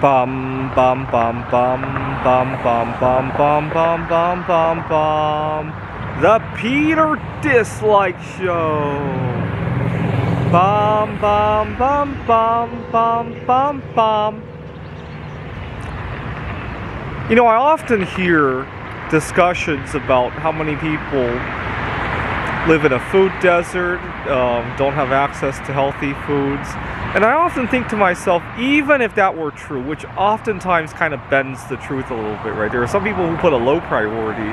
Bum bum bum bum bum bum bum bum bum bum bum bum. The Peter Dislike Show. Bum bum bum bum bum bum bum. You know, I often hear discussions about how many people live in a food desert, don't have access to healthy foods. And I often think to myself, even if that were true, which oftentimes kind of bends the truth a little bit, right? There are some people who put a low priority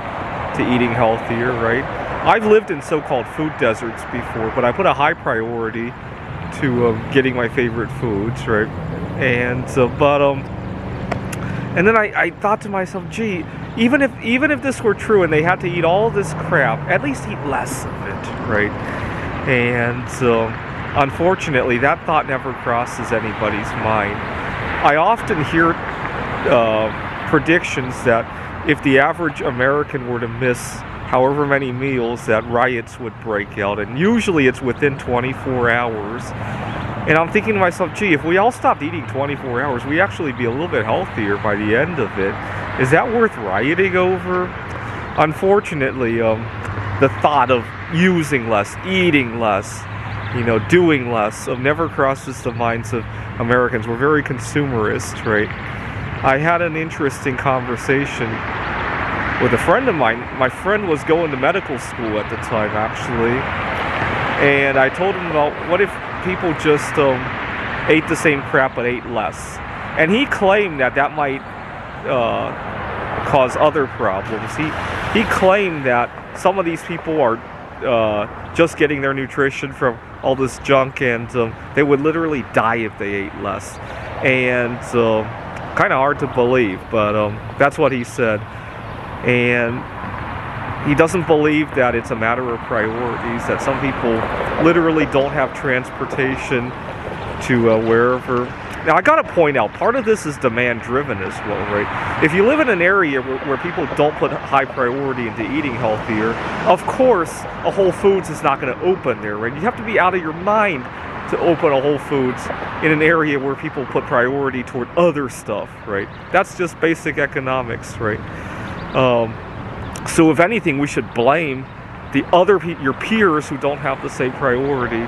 to eating healthier, right? I've lived in so-called food deserts before, but I put a high priority to getting my favorite foods, right? And and then I thought to myself, gee, even if this were true and they had to eat all this crap, at least eat less of it, right? And unfortunately, that thought never crosses anybody's mind. I often hear predictions that if the average American were to miss however many meals, that riots would break out, and usually it's within 24 hours. And I'm thinking to myself, gee, if we all stopped eating 24 hours, we'd actually be a little bit healthier by the end of it. Is that worth rioting over? Unfortunately, the thought of using less, eating less, doing less, never crosses the minds of Americans. We're very consumerist, right? I had an interesting conversation with a friend of mine. My friend was going to medical school at the time, actually. And I told him about what if people just ate the same crap but ate less. And he claimed that might cause other problems. He claimed that some of these people are just getting their nutrition from all this junk, and they would literally die if they ate less. And kind of hard to believe, but that's what he said. And he doesn't believe that it's a matter of priorities, that some people literally don't have transportation to wherever. Now, I gotta point out, part of this is demand-driven as well, right? If you live in an area where people don't put high priority into eating healthier, of course, a Whole Foods is not gonna open there, right? You have to be out of your mind to open a Whole Foods in an area where people put priority toward other stuff, right? That's just basic economics, right? So if anything, we should blame your peers who don't have the same priority.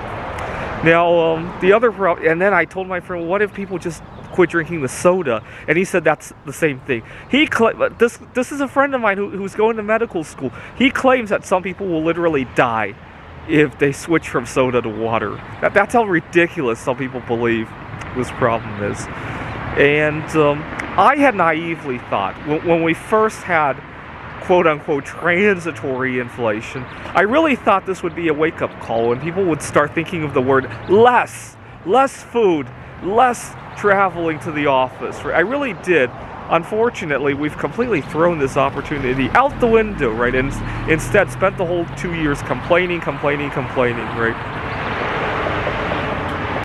Now, the other problem, and then I told my friend, well, what if people just quit drinking the soda? And he said that's the same thing. This is a friend of mine who's going to medical school. He claims that some people will literally die if they switch from soda to water. That's how ridiculous some people believe this problem is. And I had naively thought, when we first had quote-unquote transitory inflation, I really thought this would be a wake-up call, and people would start thinking of the word less food, less traveling to the office. Right? I really did. Unfortunately, we've completely thrown this opportunity out the window, right? And instead spent the whole 2 years complaining, right?